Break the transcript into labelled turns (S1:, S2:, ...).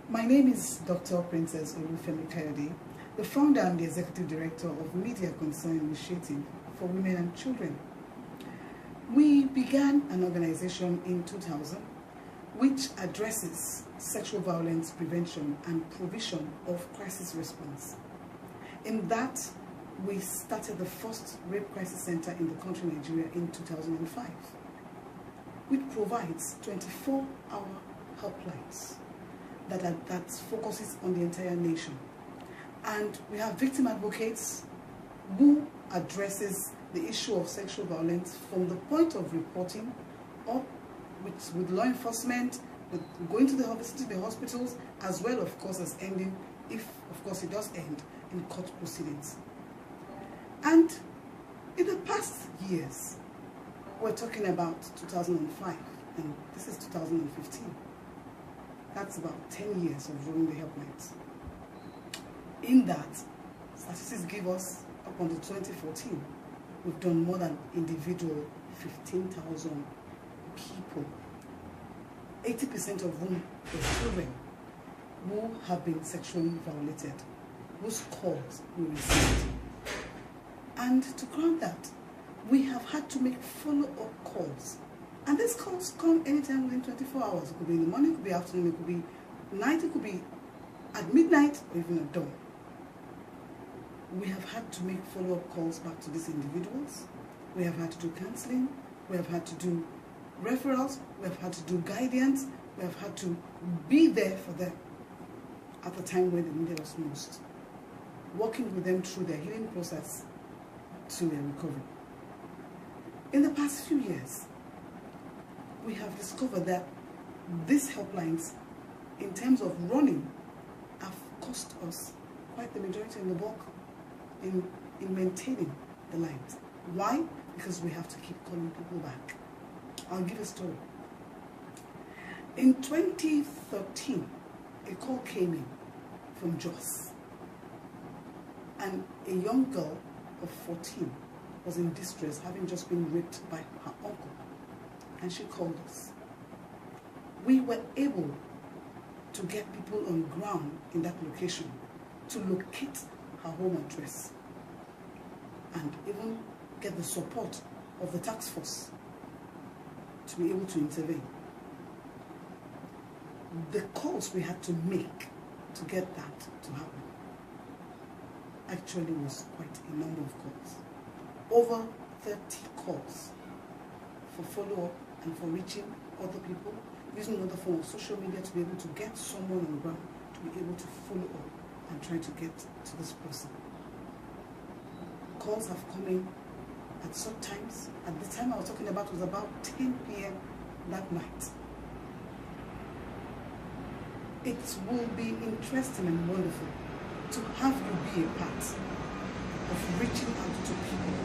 S1: My name is Dr. Princess Olufemi Kayode, the founder and the executive director of MediaCon Initiative for Women and Children. We began an organization in 2000 which addresses sexual violence prevention and provision of crisis response. In that, we started the first rape crisis center in the country, Nigeria, in 2005, which provides 24-hour helplines that focuses on the entire nation. And we have victim advocates who addresses the issue of sexual violence from the point of reporting up with law enforcement, with going to the hospitals, as well, of course, as ending, if of course it does end, in court proceedings. And in the past years, we're talking about 2005, and this is 2015. That's about 10 years of running the helplines. In that, statistics give us, up until 2014, we've done more than individual 15,000 people, 80% of whom are children who have been sexually violated, whose calls we received. And to crown that, we have had to make follow-up calls. And these calls come anytime within 24 hours. It could be in the morning, it could be afternoon, it could be night, it could be at midnight, or even at dawn. We have had to make follow-up calls back to these individuals. We have had to do counseling. We have had to do referrals. We have had to do guidance. We have had to be there for them at the time when they needed us most, working with them through their healing process to their recovery. In the past few years, we have discovered that these helplines, in terms of running, have cost us quite the majority in the bulk in maintaining the lines. Why? Because we have to keep calling people back. I'll give a story. In 2013, a call came in from Jos, and a young girl of 14 was in distress, having just been raped by her uncle. And she called us. We were able to get people on ground in that location to locate her home address and even get the support of the task force to be able to intervene. The calls we had to make to get that to happen actually was quite a number of calls. Over 30 calls for follow-up and for reaching other people, using another form of social media to be able to get someone on the ground, to be able to follow up and try to get to this person. Calls have come in at certain times. At the time I was talking about was about 10 p.m. that night. It will be interesting and wonderful to have you be a part of reaching out to people